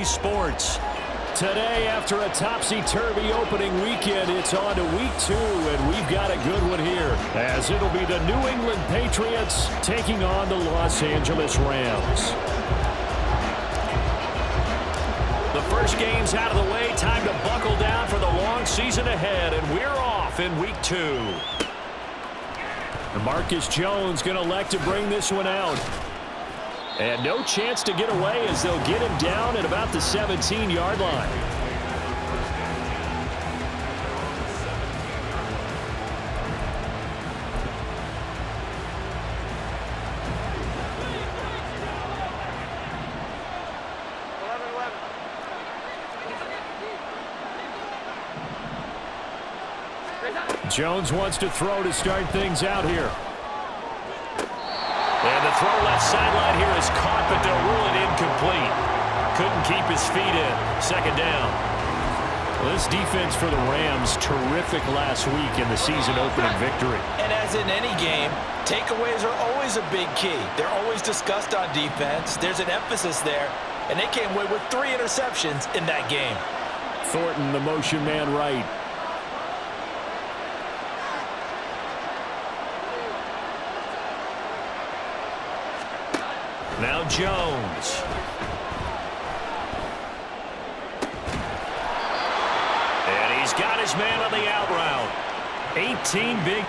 NBC Sports. Today, after a topsy-turvy opening weekend, it's on to week 2, and we've got a good one here, as it'll be the New England Patriots taking on the Los Angeles Rams. The first game's out of the way. Time to buckle down for the long season ahead, and we're off in week 2. Marcus Jones going to elect to bring this one out. And no chance to get away as they'll get him down at about the 17-yard line. Jones wants to throw to start things out here. And the throw left sideline here is caught, but they'll rule it incomplete. Couldn't keep his feet in. Second down. Well, this defense for the Rams, terrific last week in the season-opening victory. And as in any game, takeaways are always a big key. They're always discussed on defense. There's an emphasis there, and they came away with 3 interceptions in that game. Thornton, the motion man right. Now Jones. And he's got his man on the out route. 18 big.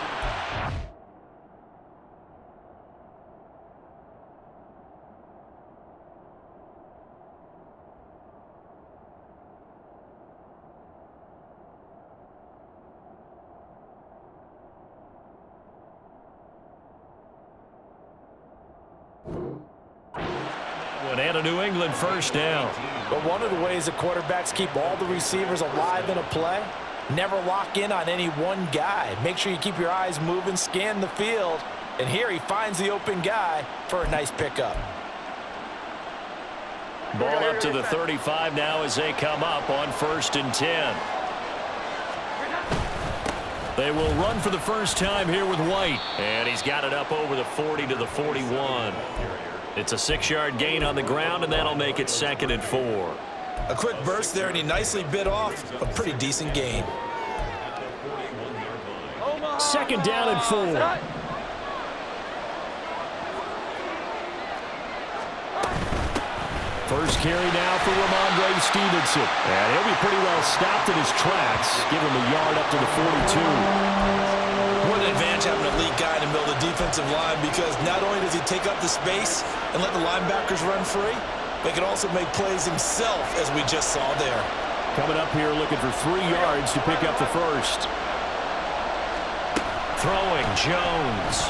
And a New England first down. But one of the ways that quarterbacks keep all the receivers alive in a play, never lock in on any one guy. Make sure you keep your eyes moving, scan the field. And here he finds the open guy for a nice pickup. Ball up to the 35 now as they come up on 1st and 10. They will run for the first time here with White. And he's got it up over the 40 to the 41. It's a 6-yard gain on the ground, and that'll make it 2nd and 4. A quick burst there, and he nicely bit off a pretty decent gain. 2nd down and 4. First carry now for Ramondre Stevenson. And he'll be pretty well stopped in his tracks. Give him a yard up to the 42. What an advantage having an elite guy in the middle of the defensive line, because not only does he take up the space and let the linebackers run free, but he can also make plays himself, as we just saw there. Coming up here looking for 3 yards to pick up the first. Throwing Jones.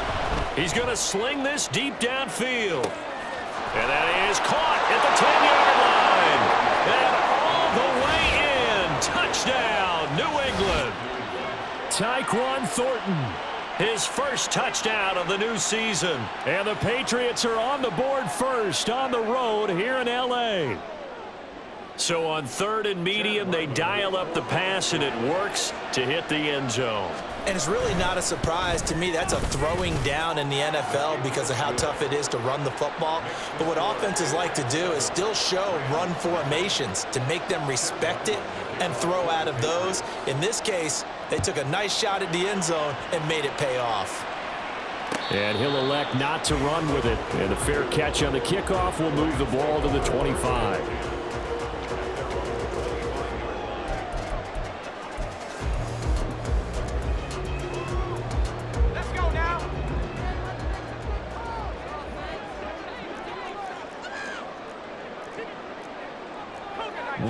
He's going to sling this deep downfield. And that is caught at the 10-yard line. And all the way in. Touchdown, New England. Tyquan Thornton, his first touchdown of the new season. And the Patriots are on the board first on the road here in L.A. So on 3rd and medium, they dial up the pass, and it works to hit the end zone. And it's really not a surprise to me. That's a throwing down in the NFL because of how tough it is to run the football. But what offenses like to do is still show run formations to make them respect it and throw out of those. In this case, they took a nice shot at the end zone and made it pay off. And he'll elect not to run with it. And a fair catch on the kickoff will move the ball to the 25.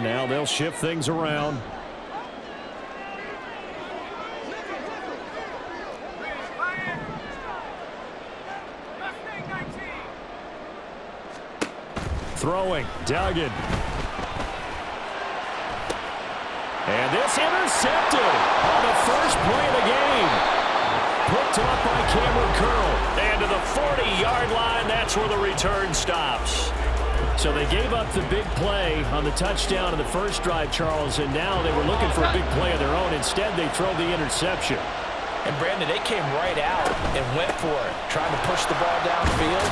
Now they'll shift things around. Throwing, Duggan. And this intercepted on the first play of the game. Picked up by Cameron Curl. And to the 40-yard line, that's where the return stops. So they gave up the big play on the touchdown in the first drive, Charles, and now they were looking for a big play of their own. Instead, they throw the interception. And, Brandon, they came right out and went for it, trying to push the ball downfield.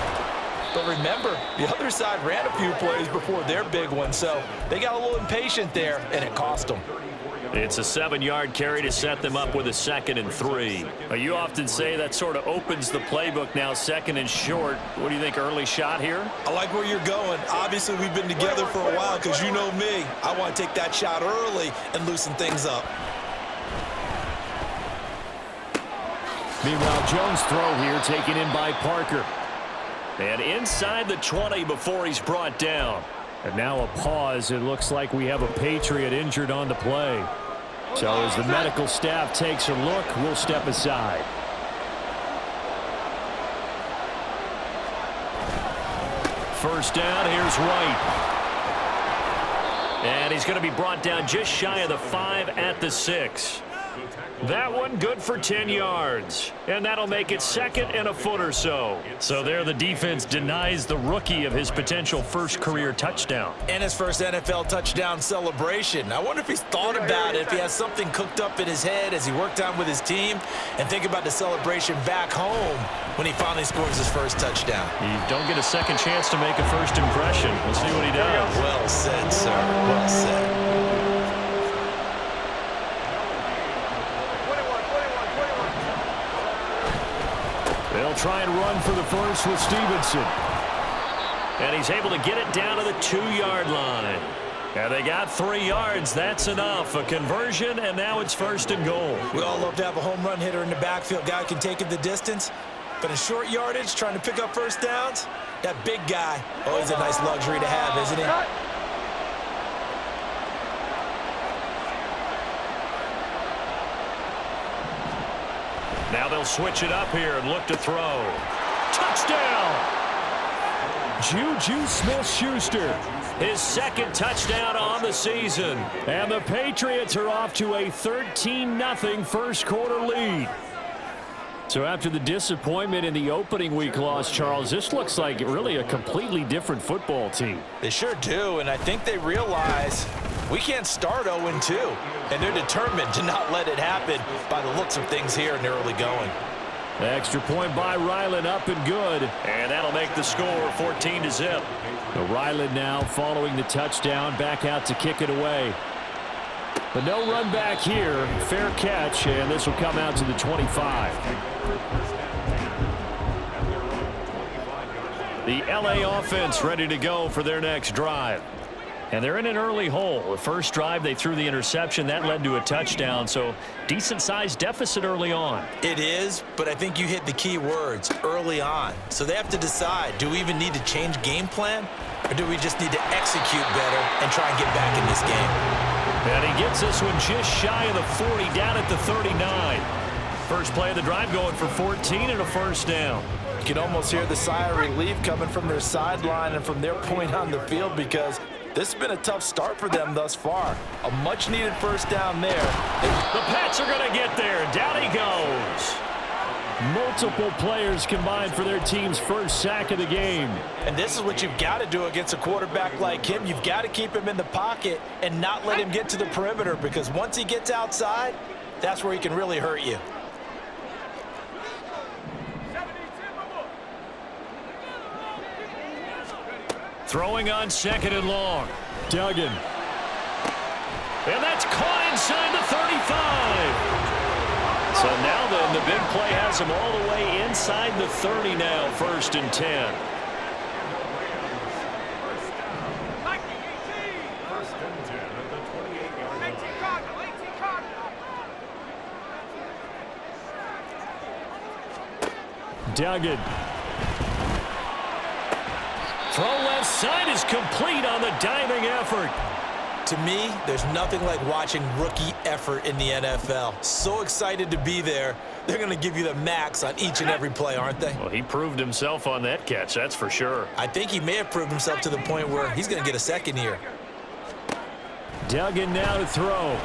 But remember, the other side ran a few plays before their big one, so they got a little impatient there, and it cost them. It's a 7-yard carry to set them up with a 2nd and 3. You often say that sort of opens the playbook now, 2nd and short. What do you think, early shot here? I like where you're going. Obviously, we've been together for a while because you know me. I want to take that shot early and loosen things up. Meanwhile, Jones' throw here taken in by Parker. And inside the 20 before he's brought down. And now a pause. It looks like we have a Patriot injured on the play. So as the medical staff takes a look, we'll step aside. First down, here's White. And he's going to be brought down just shy of the 5 at the 6. That one good for 10 yards. And that'll make it 2nd and a foot or so. So there the defense denies the rookie of his potential first career touchdown. And his first NFL touchdown celebration. I wonder if he's thought about it, if he has something cooked up in his head as he worked on with his team, and think about the celebration back home when he finally scores his first touchdown. You don't get a second chance to make a first impression. We'll see what he does. Well said, sir. Well said. They'll try and run for the first with Stevenson. And he's able to get it down to the 2-yard line. And they got 3 yards. That's enough. A conversion, and now it's 1st and goal. We all love to have a home run hitter in the backfield. Guy can take it the distance. But in short yardage, trying to pick up first downs, that big guy, always a nice luxury to have, isn't he? Now they'll switch it up here and look to throw. Touchdown! Juju Smith-Schuster, his 2nd touchdown on the season. And the Patriots are off to a 13-0 first quarter lead. So after the disappointment in the opening week loss, Charles, this looks like really a completely different football team. They sure do, and I think they realize we can't start 0-2, and they're determined to not let it happen by the looks of things here in the early going. The extra point by Ryland up and good, and that'll make the score 14-0. Ryland now following the touchdown, back out to kick it away. But no run back here. Fair catch, and this will come out to the 25. The LA offense ready to go for their next drive. And they're in an early hole. The first drive, they threw the interception. That led to a touchdown, so decent-sized deficit early on. It is, but I think you hit the key words, early on. So they have to decide, do we even need to change game plan, or do we just need to execute better and try and get back in this game? And he gets this one just shy of the 40, down at the 39. First play of the drive going for 14 and a first down. You can almost hear the sigh of relief coming from their sideline and from their point on the field because this has been a tough start for them thus far. A much-needed first down there. The Pats are going to get there. Down he goes. Multiple players combined for their team's first sack of the game. And this is what you've got to do against a quarterback like him. You've got to keep him in the pocket and not let him get to the perimeter because once he gets outside, that's where he can really hurt you. Throwing on 2nd and long. Duggan. And that's caught inside the 35. So now then, the big play has him all the way inside the 30 now, 1st and 10. Duggan. Throw left side is complete on the diving effort. To me, there's nothing like watching rookie effort in the NFL. So excited to be there. They're going to give you the max on each and every play, aren't they? Well, he proved himself on that catch, that's for sure. I think he may have proved himself to the point where he's going to get a second here. Duggan now to throw.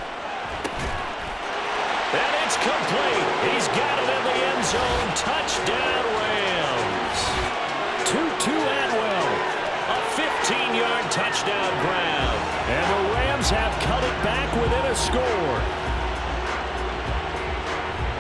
And it's complete. He's got it in the end zone. Touchdown, Rams. Tutu Atwell. A 15-yard touchdown grab. And the Rams have cut it back within a score.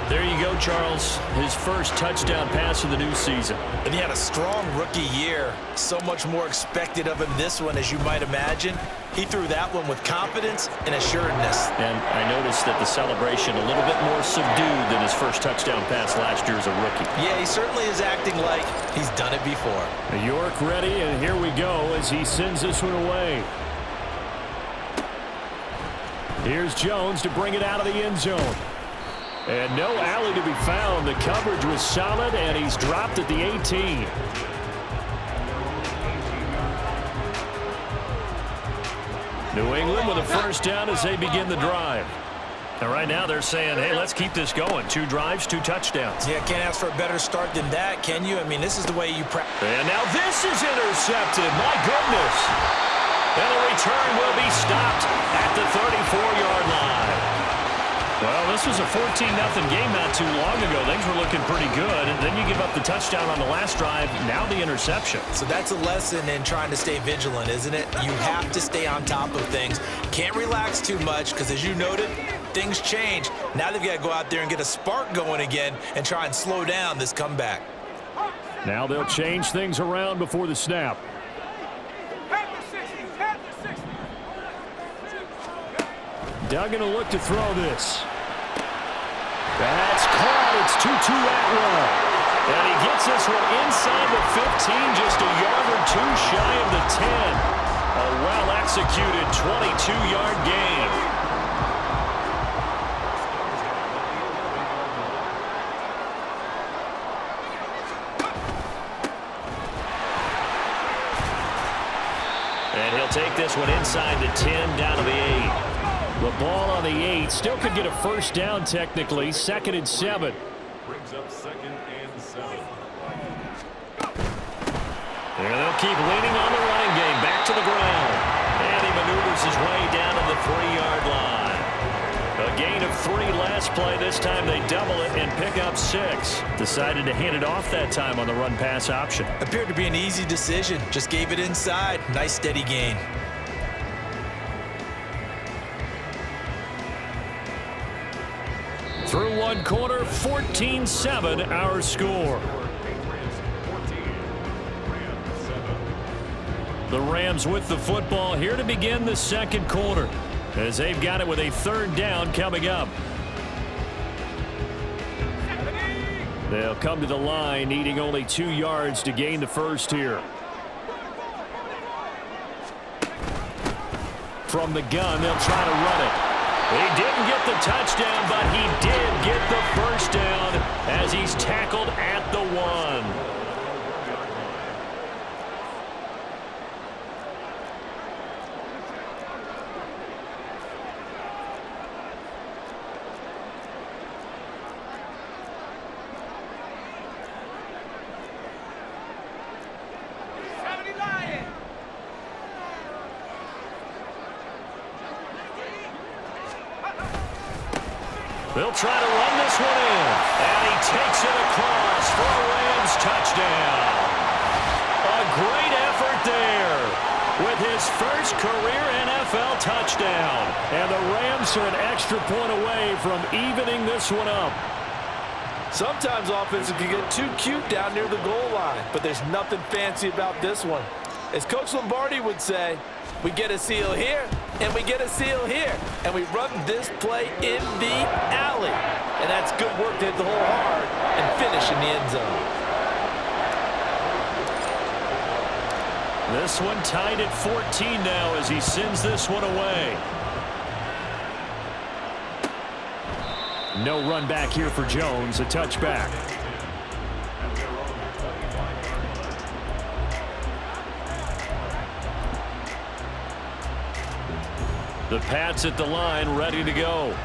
There you go, Charles. His first touchdown pass of the new season. And he had a strong rookie year. So much more expected of him this one, as you might imagine. He threw that one with confidence and assuredness. And I noticed that the celebration a little bit more subdued than his first touchdown pass last year as a rookie. Yeah, he certainly is acting like he's done it before. York ready, and here we go as he sends this one away. Here's Jones to bring it out of the end zone. And no alley to be found. The coverage was solid, and he's dropped at the 18. New England with a first down as they begin the drive. And right now they're saying, hey, let's keep this going. 2 drives, 2 touchdowns. Yeah, can't ask for a better start than that, can you? I mean, this is the way you practice. And now this is intercepted. My goodness. And the return will be stopped at the 34-yard line. Well, this was a 14-0 game not too long ago. Things were looking pretty good. And then you give up the touchdown on the last drive. Now the interception. So that's a lesson in trying to stay vigilant, isn't it? You have to stay on top of things. Can't relax too much because, as you noted, things change. Now they've got to go out there and get a spark going again and try and slow down this comeback. Now they'll change things around before the snap. Duggan will look to throw this. That's caught. It's 2-2 Atwell. And he gets this one inside the 15, just a yard or 2 shy of the 10. A well-executed 22-yard gain. And he'll take this one inside the 10, down to the 8. The ball on the 8. Still could get a first down technically. 2nd and 7. Brings up 2nd and 7. There they'll keep leaning on the running game. Back to the ground. And he maneuvers his way down to the 3-yard line. A gain of 3 last play. This time they double it and pick up 6. Decided to hand it off that time on the run-pass option. Appeared to be an easy decision. Just gave it inside. Nice steady gain. Through 1 quarter, 14-7 our score. The Rams with the football here to begin the 2nd quarter as they've got it with a 3rd down coming up. They'll come to the line needing only 2 yards to gain the first here. From the gun, they'll try to run it. He didn't get the touchdown, but he did get the first down as he's tackled at the 1. They'll try to run this one in. And he takes it across for a Rams touchdown. A great effort there with his first career NFL touchdown. And the Rams are an extra point away from evening this one up. Sometimes offenses can get too cute down near the goal line, but there's nothing fancy about this one. As Coach Lombardi would say, we get a seal here, and we get a seal here, and we run this play in the alley. And that's good work to hit the hole hard and finish in the end zone. This one tied at 14 now as he sends this one away. No run back here for Jones, a touchback. The Pats at the line, ready to go.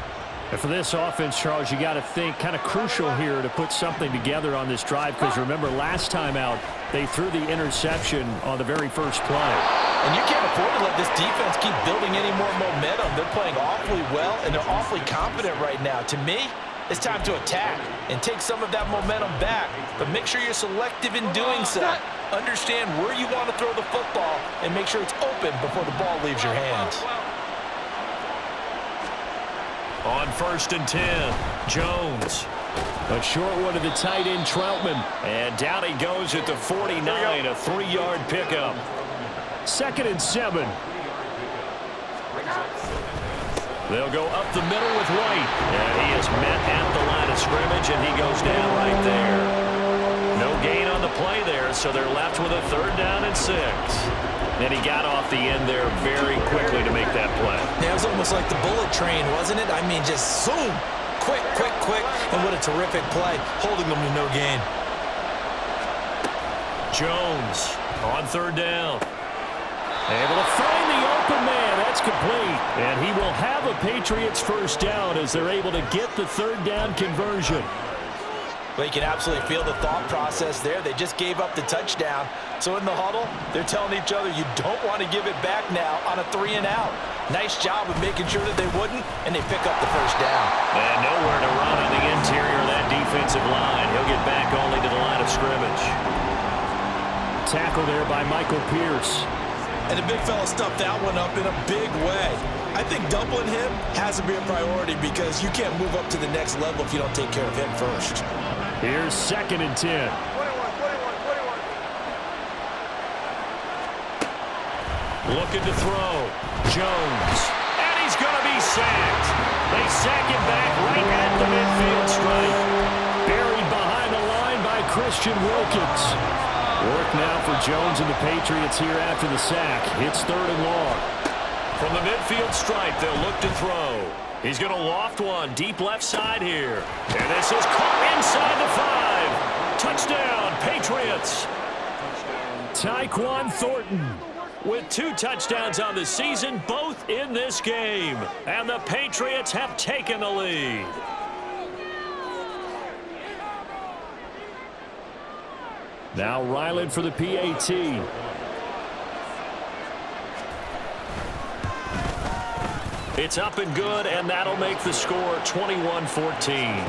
And for this offense, Charles, you got to think kind of crucial here to put something together on this drive, because remember last time out they threw the interception on the very first play. And you can't afford to let this defense keep building any more momentum. They're playing awfully well, and they're awfully confident right now. To me, it's time to attack and take some of that momentum back. But make sure you're selective in doing so. Understand where you want to throw the football and make sure it's open before the ball leaves your hands. On 1st and 10, Jones. A short one to the tight end, Troutman. And down he goes at the 49, a 3-yard pickup. 2nd and 7. They'll go up the middle with White. And he is met at the line of scrimmage, and he goes down right there. No gain on the play there, so they're left with a 3rd down and 6. And he got off the end there very quickly to make that play. Yeah, it was almost like the bullet train, wasn't it? I mean, just zoom. Quick, quick, quick. And what a terrific play, holding them to no gain. Jones on 3rd down. Able to find the open man. That's complete. And he will have a Patriots 1st down as they're able to get the 3rd down conversion. Well, you can absolutely feel the thought process there. They just gave up the touchdown. So in the huddle, they're telling each other, you don't want to give it back now on a 3 and out. Nice job of making sure that they wouldn't, and they pick up the 1st down. And nowhere to run on the interior of that defensive line. He'll get back only to the line of scrimmage. Tackle there by Michael Pierce. And the big fella stuffed that one up in a big way. I think doubling him has to be a priority because you can't move up to the next level if you don't take care of him first. Here's 2nd and 10. Looking to throw. Jones. And he's going to be sacked. They sack him back right at the midfield stripe. Buried behind the line by Christian Wilkins. Work now for Jones and the Patriots here after the sack. It's 3rd and long. From the midfield stripe, they'll look to throw. He's going to loft one deep left side here. And this is caught inside the 5. Touchdown, Patriots. Tyquan Thornton with 2 touchdowns on the season, both in this game. And the Patriots have taken the lead. Now Ryland for the PAT. It's up and good, and that'll make the score 21-14.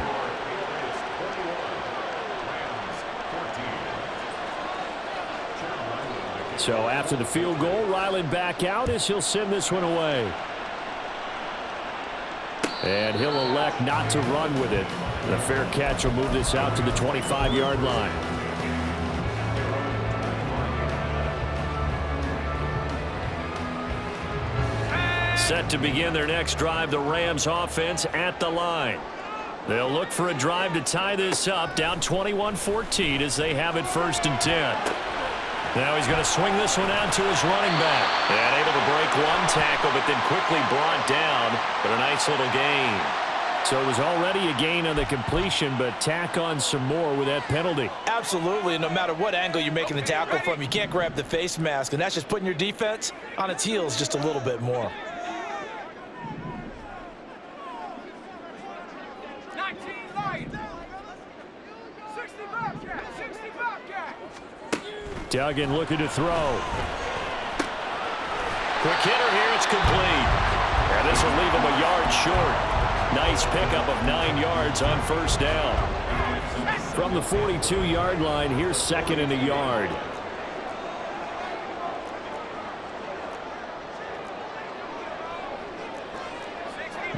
So after the field goal, Ryland back out as he'll send this one away. And he'll elect not to run with it. The fair catch will move this out to the 25-yard line. Set to begin their next drive, the Rams offense at the line. They'll look for a drive to tie this up, down 21-14 as they have it 1st and 10. Now he's going to swing this one out to his running back. And able to break one tackle, but then quickly brought down. But a nice little gain. So it was already a gain on the completion, but tack on some more with that penalty. Absolutely. No matter what angle you're making the tackle from, you can't grab the face mask. And that's just putting your defense on its heels just a little bit more. Duggan looking to throw. Quick hitter here, it's complete. And this will leave him a yard short. Nice pickup of 9 yards on 1st down. From the 42-yard line, here's 2nd and a yard.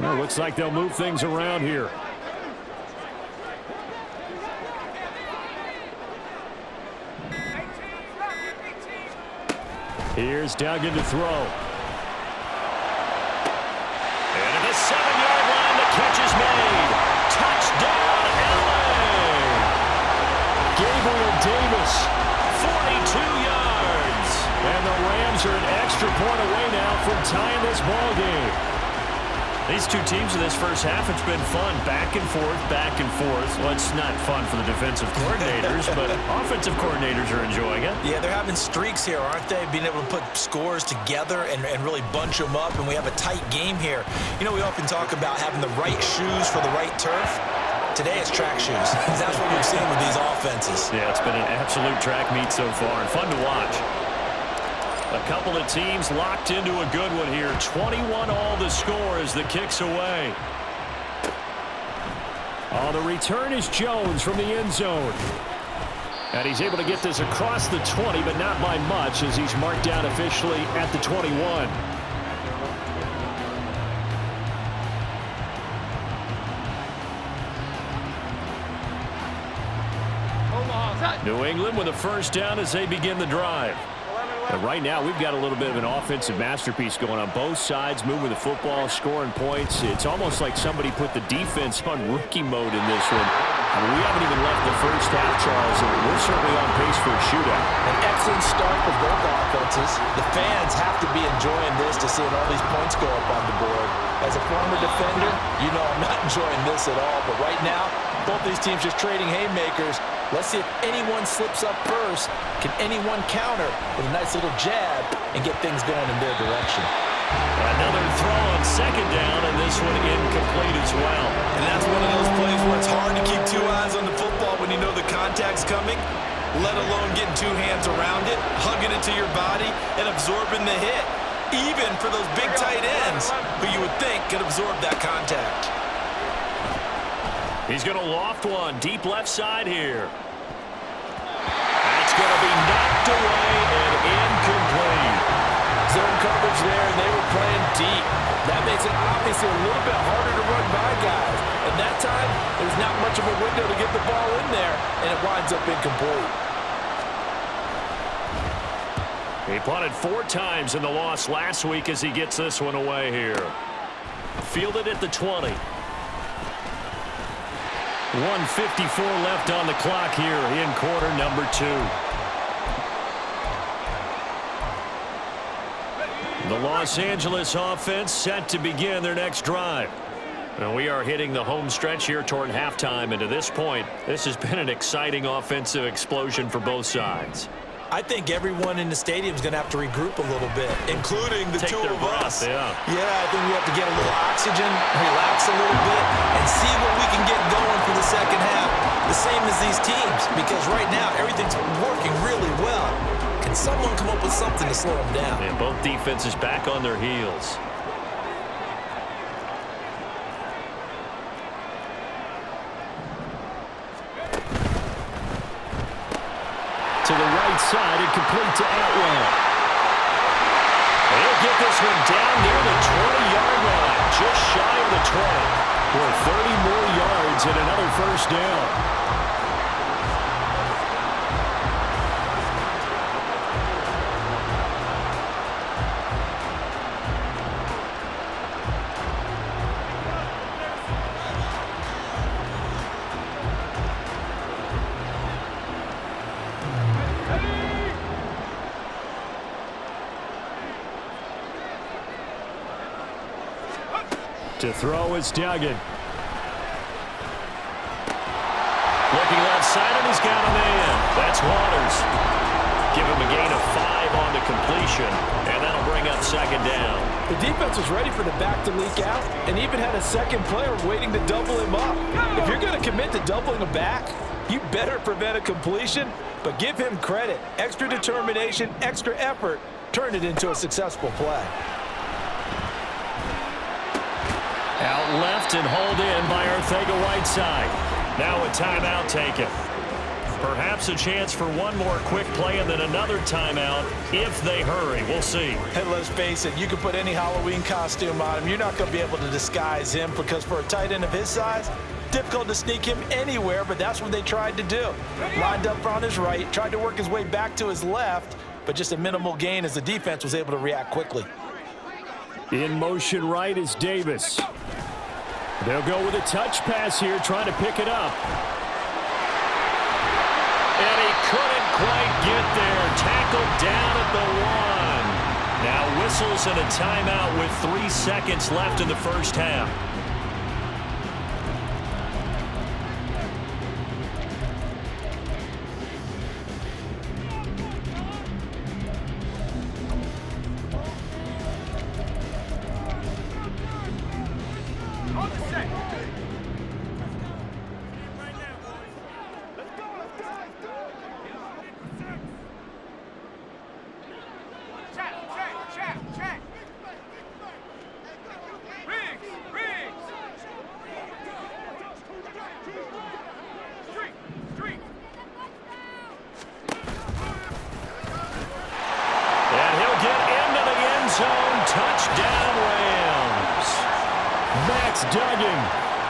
Well, looks like they'll move things around here. Here's Duggan to throw. And at the 7-yard line, the catch is made. Touchdown, LA! Gabriel Davis, 42 yards. And the Rams are an extra point away now from tying this ball game. These two teams in this first half, it's been fun. Back and forth, back and forth. Well, it's not fun for the defensive coordinators, but offensive coordinators are enjoying it. Yeah, they're having streaks here, aren't they? Being able to put scores together and really bunch them up, and we have a tight game here. You know, we often talk about having the right shoes for the right turf. Today it's track shoes. That's what we've seen with these offenses. Yeah, it's been an absolute track meet so far, and fun to watch. A couple of teams locked into a good one here. 21 all the score as the kick's away. Oh, the return is Jones from the end zone. And he's able to get this across the 20, but not by much as he's marked down officially at the 21. New England with a first down as they begin the drive. And right now, we've got a little bit of an offensive masterpiece going on both sides, moving the football, scoring points. It's almost like somebody put the defense on rookie mode in this one. I mean, we haven't even left the first half, Charles, and we're certainly on pace for a shootout. An excellent start for both offenses. The fans have to be enjoying this to seeing all these points go up on the board. As a former defender, you know I'm not enjoying this at all. But right now, both these teams just trading haymakers. Let's see if anyone slips up first. Can anyone counter with a nice little jab and get things going in their direction? Another throw on second down, and this one incomplete as well. And that's one of those plays where it's hard to keep two eyes on the football when you know the contact's coming, let alone getting two hands around it, hugging it to your body, and absorbing the hit, even for those big tight ends who you would think could absorb that contact. He's going to loft one deep left side here. That's going to be knocked away and incomplete. Zone coverage there, and they were playing deep. That makes it obviously a little bit harder to run by guys. And that time, there's not much of a window to get the ball in there, and it winds up incomplete. He punted 4 times in the loss last week as he gets this one away here. Fielded at the 20. 1:54 left on the clock here in quarter number 2. The Los Angeles offense set to begin their next drive. And we are hitting the home stretch here toward halftime, and to this point, this has been an exciting offensive explosion for both sides. I think everyone in the stadium is going to have to regroup a little bit, including the Take two their of breath, us. yeah. I think we have to get a little oxygen, relax a little bit, and see what we can get going for the second half, the same as these teams, because right now everything's working really well. Can someone come up with something to slow them down? And both defenses back on their heels. To the right side and complete to Atwell. They'll get this one down near the 20-yard line, just shy of the 20. For 30 more yards and another first down. To throw is Duggan. Looking left side, and he's got a man. That's Waters. Give him a gain of 5 on the completion, and that'll bring up second down. The defense was ready for the back to leak out and even had a second player waiting to double him up. If you're going to commit to doubling a back, you better prevent a completion, but give him credit. Extra determination, extra effort, turned it into a successful play. Out left and hauled in by Arcega-Whiteside. Now a timeout taken. Perhaps a chance for one more quick play and then another timeout if they hurry. We'll see. And let's face it, you can put any Halloween costume on him. You're not going to be able to disguise him because for a tight end of his size, difficult to sneak him anywhere, but that's what they tried to do. Lined up on his right, tried to work his way back to his left, but just a minimal gain as the defense was able to react quickly. In motion right is Davis. They'll go with a touch pass here, trying to pick it up. And he couldn't quite get there. Tackled down at the 1. Now whistles and a timeout with 3 seconds left in the first half. Touchdown, Rams. Max Duggan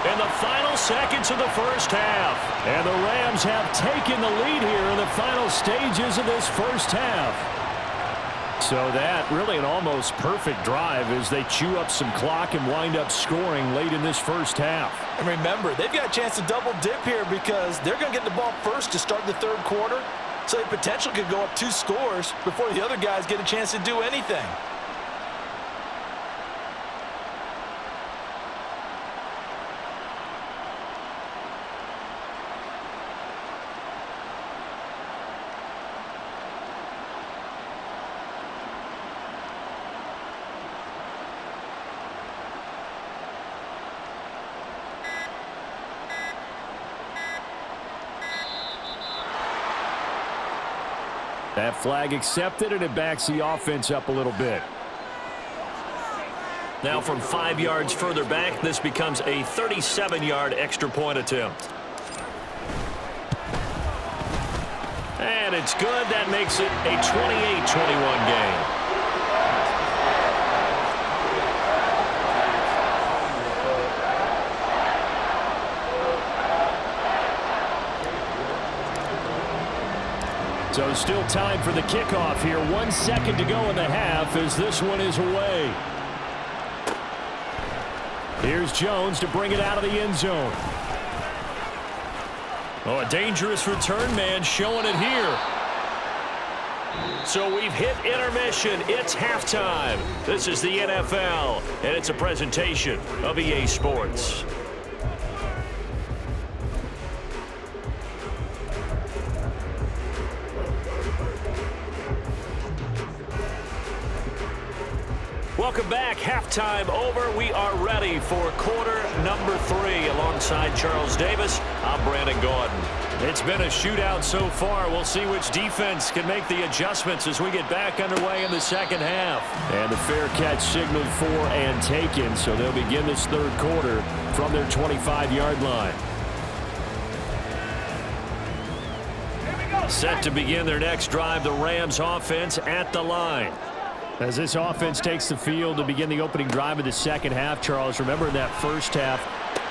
in the final seconds of the first half. And the Rams have taken the lead here in the final stages of this first half. So that really an almost perfect drive as they chew up some clock and wind up scoring late in this first half. And remember, they've got a chance to double dip here because they're going to get the ball first to start the third quarter. So they potentially could go up 2 scores before the other guys get a chance to do anything. That flag accepted, and it backs the offense up a little bit. Now from 5 yards further back, this becomes a 37-yard extra point attempt. And it's good. That makes it a 28-21 game. So still time for the kickoff here. 1 second to go in the half as this one is away. Here's Jones to bring it out of the end zone. Oh, a dangerous return man showing it here. So we've hit intermission. It's halftime. This is the NFL, and it's a presentation of EA Sports. Welcome back. Halftime over. We are ready for quarter number 3. Alongside Charles Davis, I'm Brandon Gordon. It's been a shootout so far. We'll see which defense can make the adjustments as we get back underway in the second half. And the fair catch signaled for and taken, so they'll begin this third quarter from their 25-yard line. Set to begin their next drive, the Rams offense at the line. As this offense takes the field to begin the opening drive of the second half, Charles, remember in that first half,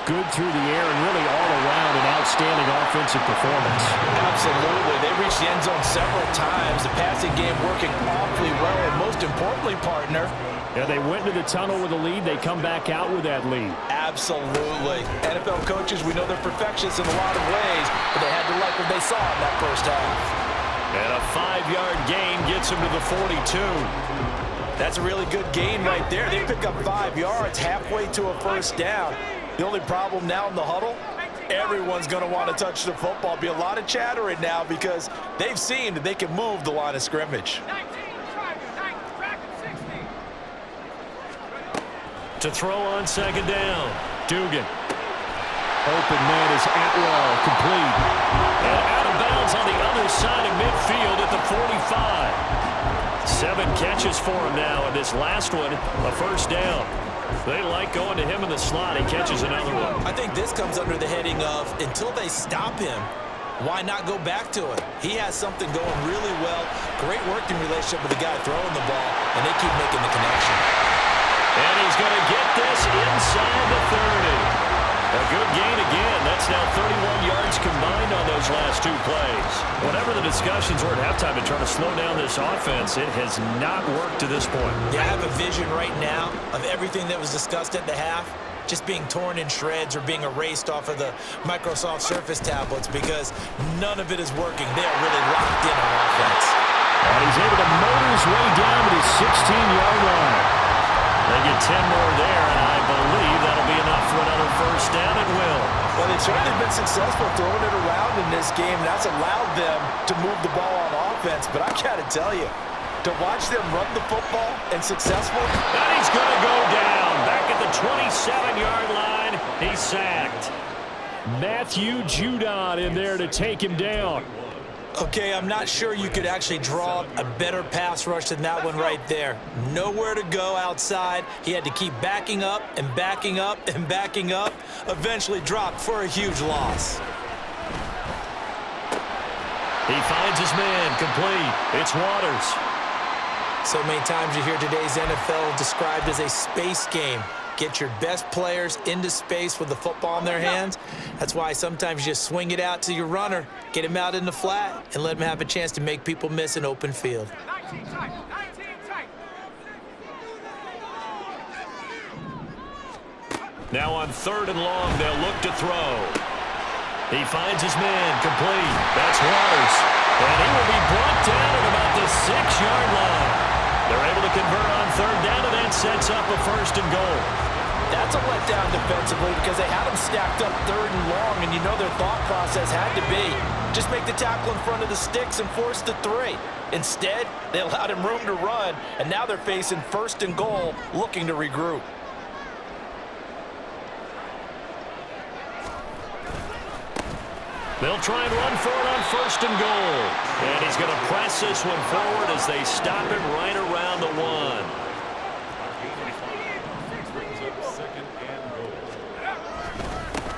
good through the air and really all around an outstanding offensive performance. Absolutely. They reached the end zone several times. The passing game working awfully well, and most importantly, partner, yeah, they went into the tunnel with a lead. They come back out with that lead. Absolutely. NFL coaches, we know they're perfectionists in a lot of ways, but they had to like what they saw in that first half. And a 5-yard gain gets them to the 42. That's a really good gain right there. They pick up 5 yards halfway to a first down. The only problem now in the huddle, everyone's going to want to touch the football. Be a lot of chattering now because they've seen that they can move the line of scrimmage. To throw on second down, Dugan. Open man is Atwell, complete. And out of bounds on the other side of midfield at the 45. 7 catches for him now, and this last one, a first down. They like going to him in the slot. He catches another one. I think this comes under the heading of until they stop him, why not go back to it? He has something going really well. Great working relationship with the guy throwing the ball, and they keep making the connection. And he's going to get this inside the 30. A good gain again. That's now 31 yards combined on those last 2 plays. Whatever the discussions were at halftime to try to slow down this offense, it has not worked to this point. Yeah, I have a vision right now of everything that was discussed at the half just being torn in shreds or being erased off of the Microsoft Surface tablets because none of it is working. They are really locked in on offense. And he's able to motor his way down to his 16-yard line. They get 10 more there, and I believe that'll be enough for another first down. It will. Well, they've certainly been successful throwing it around in this game. That's allowed them to move the ball on offense. But I got to tell you, to watch them run the football and successful. And he's going to go down. Back at the 27-yard line, he's sacked. Matthew Judon in there to take him down. Okay, I'm not sure you could actually draw a better pass rush than that one right there. Nowhere to go outside. He had to keep backing up and backing up and backing up. Eventually dropped for a huge loss. He finds his man, complete. It's Waters. So many times you hear today's NFL described as a space game. Get your best players into space with the football in their hands. That's why sometimes you just swing it out to your runner, get him out in the flat, and let him have a chance to make people miss an open field. 19 tight. Now on 3rd and long, they'll look to throw. He finds his man, complete. That's Waters. And he will be brought down at about the 6-yard line. They're able to convert on 3rd down, and that sets up a 1st and goal. That's a letdown defensively because they had them stacked up 3rd and long, and you know their thought process had to be just make the tackle in front of the sticks and force the 3. Instead, they allowed him room to run, and now they're facing 1st and goal, looking to regroup. They'll try and run for it on 1st and goal. And he's going to press this one forward as they stop him right around the 1. Brings up 2nd and goal.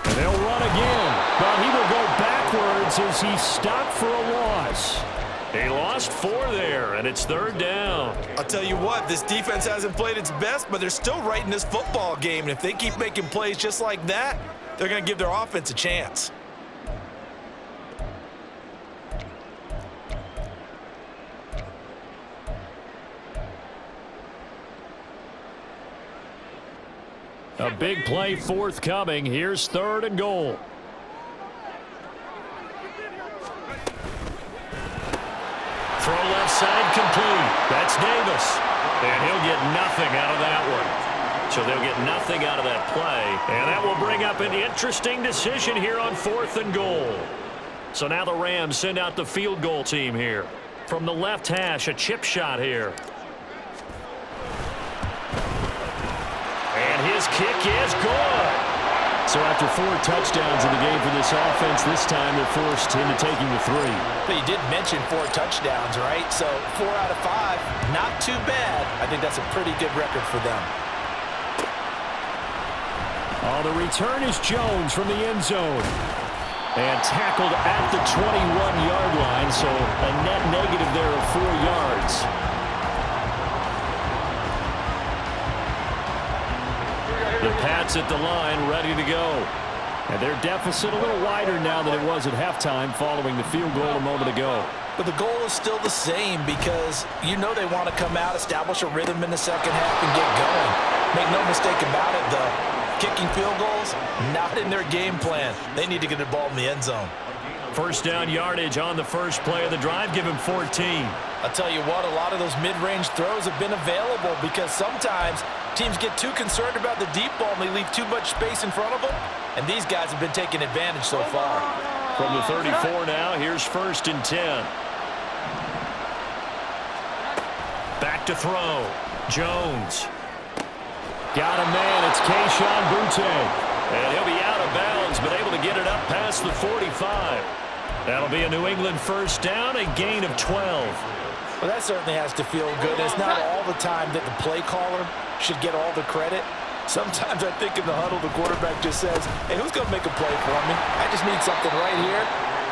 And they'll run again. But he will go backwards as he stopped for a loss. He lost 4 there, and it's 3rd down. I'll tell you what, this defense hasn't played its best, but they're still right in this football game. And if they keep making plays just like that, they're going to give their offense a chance. A big play forthcoming. Here's 3rd and goal. Throw left side complete. That's Davis. And he'll get nothing out of that one. So they'll get nothing out of that play. And that will bring up an interesting decision here on 4th and goal. So now the Rams send out the field goal team here. From the left hash, a chip shot here. And his kick is good. So after 4 touchdowns in the game for this offense, this time they're forced into taking the 3. But you did mention 4 touchdowns, right? So 4 out of 5, not too bad. I think that's a pretty good record for them. Oh, the return is Jones from the end zone. And tackled at the 21-yard line, so a net negative there of 4 yards. The Pats at the line, ready to go. And their deficit a little wider now than it was at halftime following the field goal a moment ago. But the goal is still the same because you know they want to come out, establish a rhythm in the second half, and get going. Make no mistake about it, though. Kicking field goals, not in their game plan. They need to get the ball in the end zone. 1st down yardage on the first play of the drive. Give him 14. I'll tell you what, a lot of those mid-range throws have been available because sometimes teams get too concerned about the deep ball and they leave too much space in front of them, and these guys have been taking advantage so far. From the 34 now, here's 1st and 10. Back to throw. Jones. Got a man. It's Kayshon Boutte. And he'll be out of bounds, but able to get it up past the 45. That'll be a New England 1st down, a gain of 12. Well, that certainly has to feel good. It's not all the time that the play caller should get all the credit. Sometimes I think in the huddle, the quarterback just says, hey, who's going to make a play for me? I just need something right here.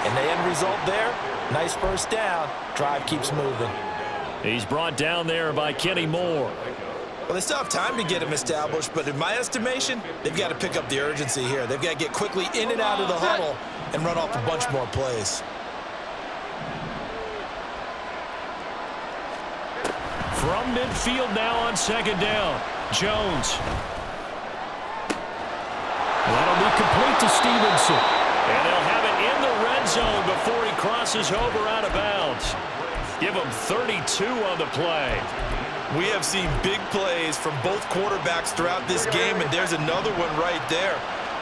And the end result there, nice 1st down. Drive keeps moving. He's brought down there by Kenny Moore. Well, they still have time to get him established, but in my estimation, they've got to pick up the urgency here. They've got to get quickly in and out of the huddle and run off a bunch more plays. From midfield now on 2nd down. Jones. That'll be complete to Stevenson. And they'll have it in the red zone before he crosses over out of bounds. Give him 32 on the play. We have seen big plays from both quarterbacks throughout this game, and there's another one right there.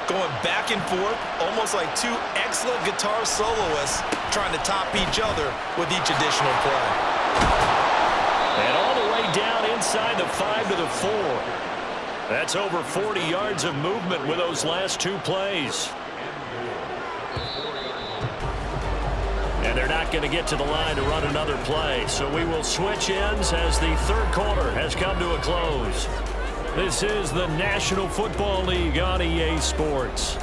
Going back and forth, almost like 2 excellent guitar soloists trying to top each other with each additional play. And all the way down inside the 5 to the 4. That's over 40 yards of movement with those last 2 plays. And they're not going to get to the line to run another play. So we will switch ends as the 3rd quarter has come to a close. This is the National Football League on EA Sports.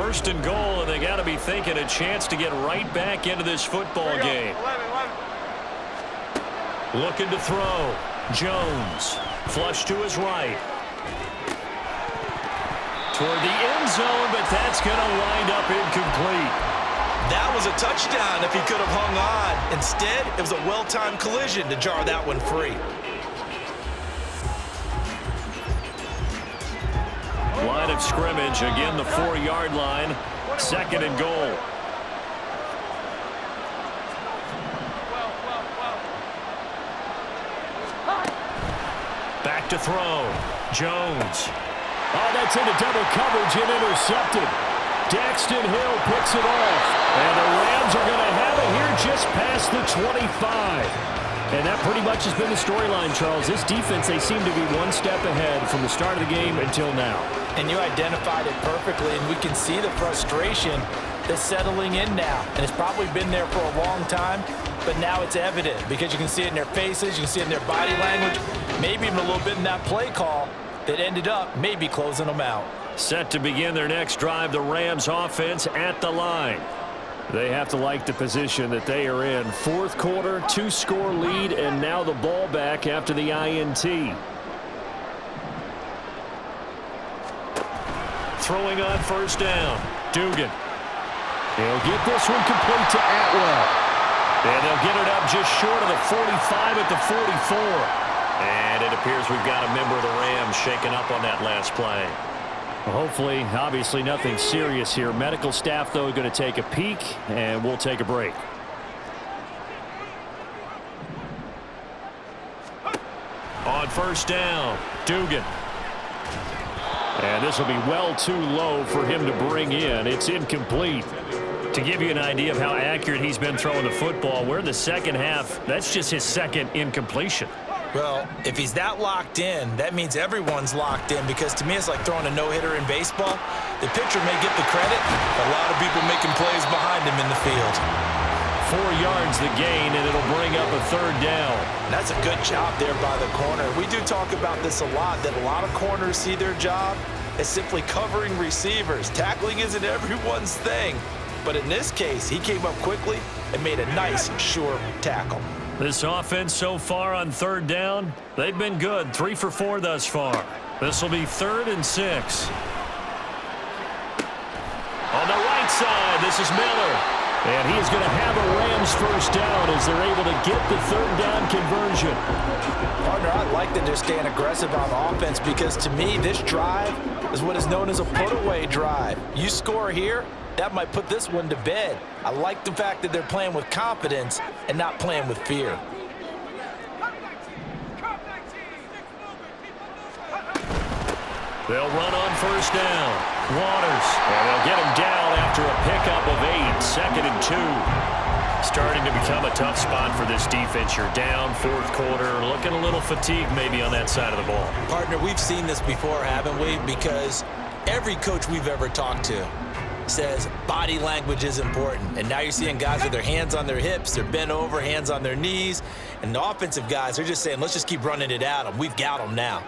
First and goal, and they got to be thinking a chance to get right back into this football game. Looking to throw. Jones. Flush to his right. Toward the end zone, but that's going to wind up incomplete. That was a touchdown if he could have hung on. Instead, it was a well-timed collision to jar that one free. Line of scrimmage, again the 4-yard line. Second and goal. Back to throw. Jones. Oh, that's into double coverage and intercepted. Daxton Hill picks it off. And the Rams are going to have it here just past the 25. And that pretty much has been the storyline, Charles. This defense, they seem to be one step ahead from the start of the game until now. And you identified it perfectly, and we can see the frustration that's settling in now. And it's probably been there for a long time, but now it's evident because you can see it in their faces, you can see it in their body language, maybe even a little bit in that play call that ended up maybe closing them out. Set to begin their next drive, the Rams offense at the line. They have to like the position that they are in. Fourth quarter, 2-score lead, and now the ball back after the INT. Throwing on first down. Dugan. He'll get this one complete to Atwell. And they'll get it up just short of the 45 at the 44. And it appears we've got a member of the Rams shaken up on that last play. Well, hopefully, obviously nothing serious here. Medical staff, though, going to take a peek, and we'll take a break. On first down, Dugan. And this will be well too low for him to bring in. It's incomplete. To give you an idea of how accurate he's been throwing the football, we're in the second half. That's just his second incompletion. Well, if he's that locked in, that means everyone's locked in, because to me it's like throwing a no-hitter in baseball. The pitcher may get the credit, a lot of people making plays behind him in the field. 4 yards the gain, and it'll bring up a third down. That's a good job there by the corner. We do talk about this a lot, that a lot of corners see their job as simply covering receivers. Tackling isn't everyone's thing. But in this case, he came up quickly and made a nice, sure tackle. This offense so far on third down, they've been good. 3 for 4 thus far. This will be 3rd and 6. On the right side, this is Miller. And he is going to have a Rams first down as they're able to get the third down conversion. Partner, I like that they're staying aggressive on offense, because to me, this drive is what is known as a put-away drive. You score here, that might put this one to bed. I like the fact that they're playing with confidence and not playing with fear. They'll run on first down. Waters. And they'll get him down after a pickup of 8. 2nd and 2. Starting to become a tough spot for this defense. You're down, fourth quarter. Looking a little fatigued maybe on that side of the ball. Partner, we've seen this before, haven't we? Because every coach we've ever talked to says body language is important. And now you're seeing guys with their hands on their hips, they're bent over, hands on their knees. And the offensive guys are just saying, let's just keep running it at them. We've got them now.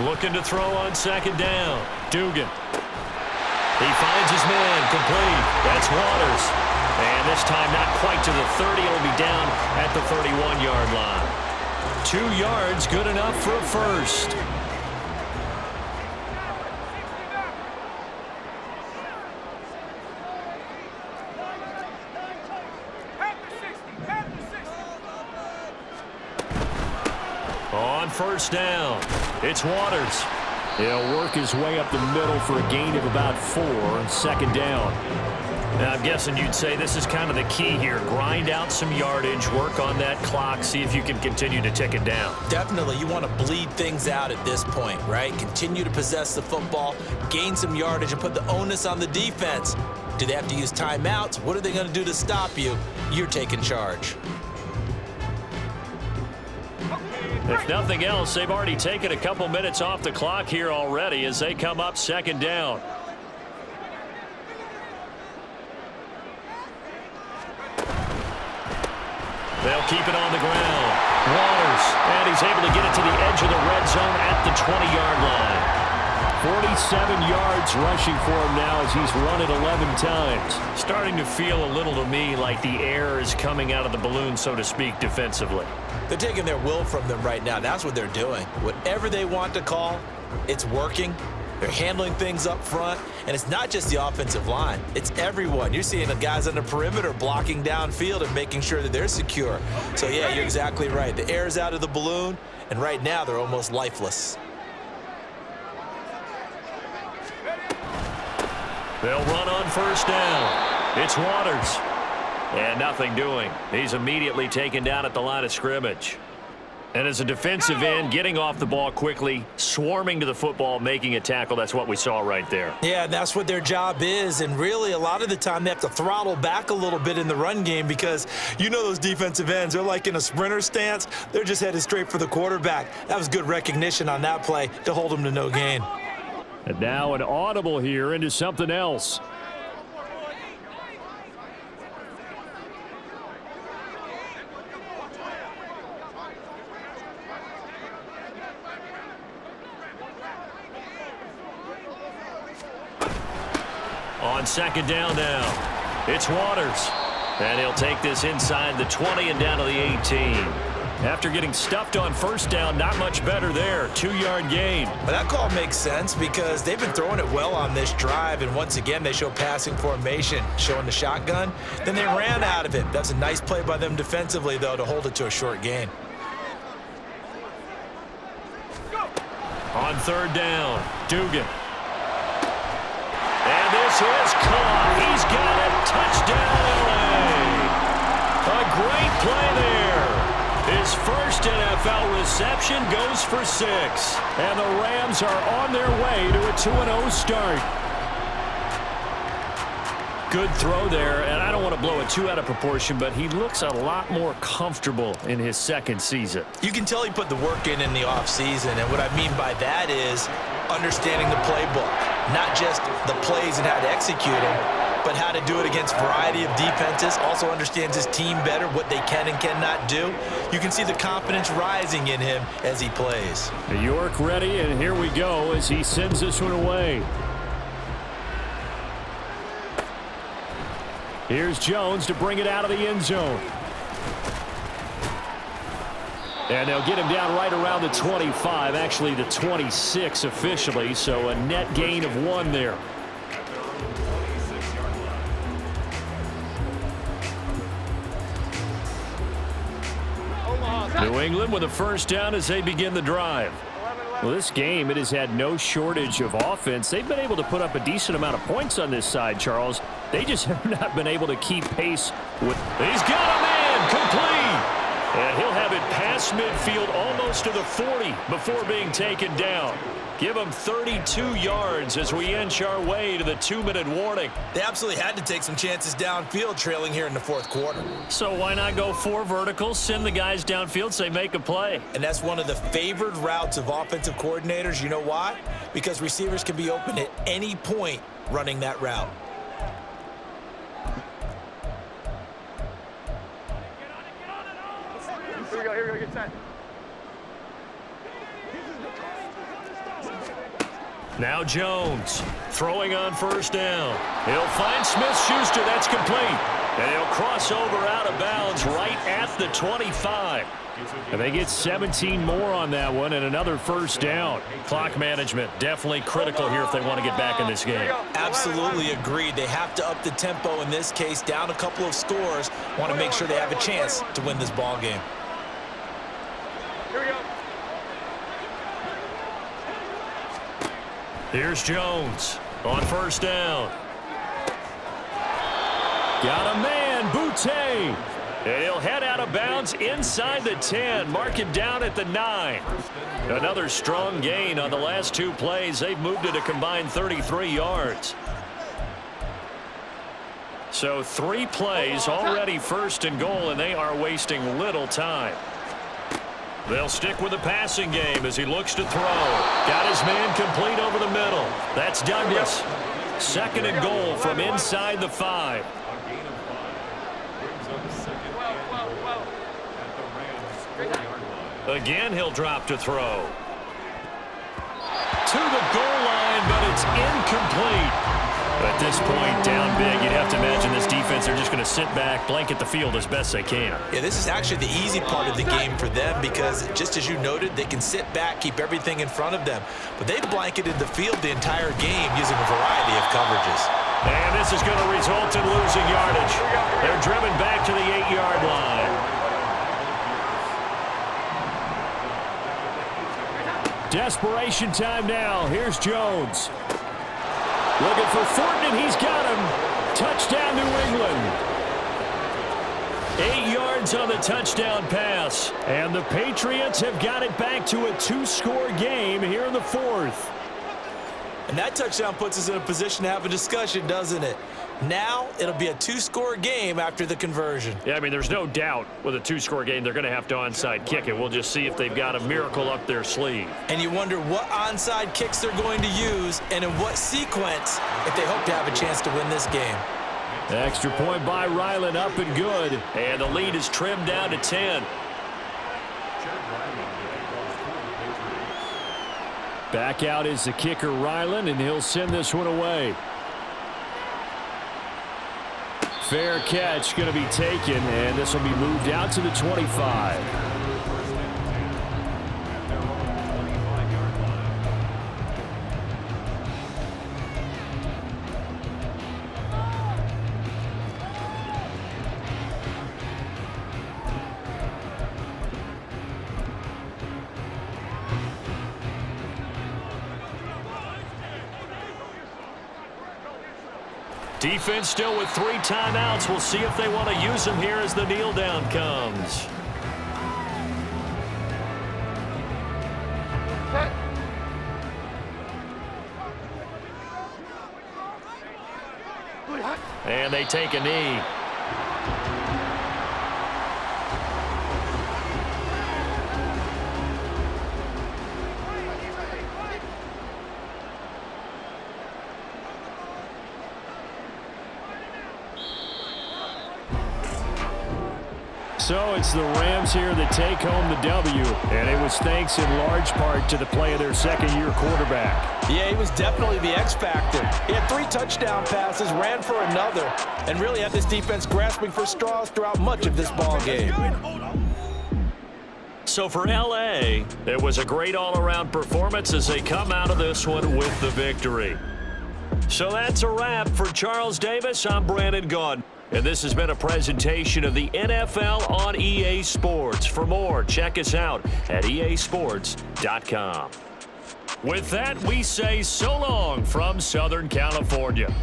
Looking to throw on second down. Dugan. He finds his man complete. That's Waters. And this time not quite to the 30. It'll be down at the 31-yard line. 2 yards, good enough for a first. On first down, it's Waters. He'll work his way up the middle for a gain of about 4. 2nd down. Now, I'm guessing you'd say this is kind of the key here. Grind out some yardage, work on that clock, see if you can continue to tick it down. Definitely, you want to bleed things out at this point, right? Continue to possess the football, gain some yardage, and put the onus on the defense. Do they have to use timeouts? What are they going to do to stop you? You're taking charge. If nothing else, they've already taken a couple minutes off the clock here already as they come up 2nd down. They'll keep it on the ground. Waters, and he's able to get it to the edge of the red zone at the 20-yard line. 47 yards rushing for him now as he's run it 11 times. Starting to feel a little to me like the air is coming out of the balloon, so to speak, defensively. They're taking their will from them right now. That's what they're doing. Whatever they want to call, it's working. They're handling things up front, and it's not just the offensive line. It's everyone. You're seeing the guys on the perimeter blocking downfield and making sure that they're secure. So, yeah, you're exactly right. The air's out of the balloon, and right now they're almost lifeless. They'll run on first down. It's Waters. And nothing doing. He's immediately taken down at the line of scrimmage. And as a defensive end, getting off the ball quickly, swarming to the football, making a tackle, that's what we saw right there. Yeah, that's what their job is. And really, a lot of the time, they have to throttle back a little bit in the run game because you know those defensive ends, they're like in a sprinter stance. They're just headed straight for the quarterback. That was good recognition on that play to hold them to no gain. And now an audible here into something else. On second down now, it's Waters. And he'll take this inside the 20 and down to the 18. After getting stuffed on first down, not much better there. 2-yard gain. But that call makes sense because they've been throwing it well on this drive, and once again, they show passing formation, showing the shotgun. Then they ran out of it. That's a nice play by them defensively, though, to hold it to a short gain. On third down, Dugan. And this is caught. He's got it. Touchdown, LA. A great play there. His first NFL reception goes for 6. And the Rams are on their way to a 2-0 start. Good throw there, and I don't want to blow it too out of proportion, but he looks a lot more comfortable in his second season. You can tell he put the work in the offseason, and what I mean by that is understanding the playbook, not just the plays and how to execute them, but how to do it against a variety of defenses. Also understands his team better, what they can and cannot do. You can see the confidence rising in him as he plays. New York ready, and here we go as he sends this one away. Here's Jones to bring it out of the end zone. And they'll get him down right around the 25, actually the 26 officially, so a net gain of 1 there. New England with a first down as they begin the drive. Well, this game, it has had no shortage of offense. They've been able to put up a decent amount of points on this side, Charles. They just have not been able to keep pace with... He's got a man complete! And he'll have it past midfield almost to the 40 before being taken down. Give him 32 yards as we inch our way to the 2-minute warning. They absolutely had to take some chances downfield trailing here in the fourth quarter. So why not go 4 verticals, send the guys downfield, say make a play? And that's one of the favored routes of offensive coordinators. You know why? Because receivers can be open at any point running that route. Here we go, get set. Now Jones throwing on first down. He'll find Smith-Schuster. That's complete. And he'll cross over out of bounds right at the 25. And they get 17 more on that one and another first down. Clock management definitely critical here if they want to get back in this game. Absolutely agreed. They have to up the tempo in this case, down a couple of scores. Want to make sure they have a chance to win this ball game. Here we go. Here's Jones on first down. Got a man, Boutte. And he'll head out of bounds inside the 10. Mark him down at the 9. Another strong gain on the last 2 plays. They've moved it a combined 33 yards. So 3 plays already first and goal, and they are wasting little time. They'll stick with the passing game as he looks to throw. Got his man complete over the middle. That's Douglas. Second and goal from inside the 5. Again, he'll drop to throw. To the goal line, it's incomplete. At this point, down big, you'd have to imagine this defense are just going to sit back, blanket the field as best they can. Yeah, this is actually the easy part of the game for them because, just as you noted, they can sit back, keep everything in front of them. But they've blanketed the field the entire game using a variety of coverages. And this is going to result in losing yardage. They're driven back to the 8-yard line. Desperation time now. Here's Jones. Looking for Thornton, and he's got him. Touchdown, New England. 8 yards on the touchdown pass. And the Patriots have got it back to a 2-score game here in the 4th. And that touchdown puts us in a position to have a discussion, doesn't it? Now it'll be a 2-score game after the conversion. Yeah, I mean, there's no doubt with a 2-score game they're going to have to onside kick it. We'll just see if they've got a miracle up their sleeve. And you wonder what onside kicks they're going to use and in what sequence if they hope to have a chance to win this game. Extra point by Ryland, up and good. And the lead is trimmed down to 10. Back out is the kicker, Ryland, and he'll send this one away. Fair catch going to be taken, and this will be moved out to the 25. Defense still with 3 timeouts. We'll see if they want to use them here as the kneel down comes. And they take a knee. So it's the Rams here that take home the W, and it was thanks in large part to the play of their second-year quarterback. Yeah, he was definitely the X factor. He had 3 touchdown passes, ran for another, and really had this defense grasping for straws throughout much of this ball game. So for L.A., it was a great all-around performance as they come out of this one with the victory. So that's a wrap. For Charles Davis, I'm Brandon Gaudin. And this has been a presentation of the NFL on EA Sports. For more, check us out at easports.com. With that, we say so long from Southern California.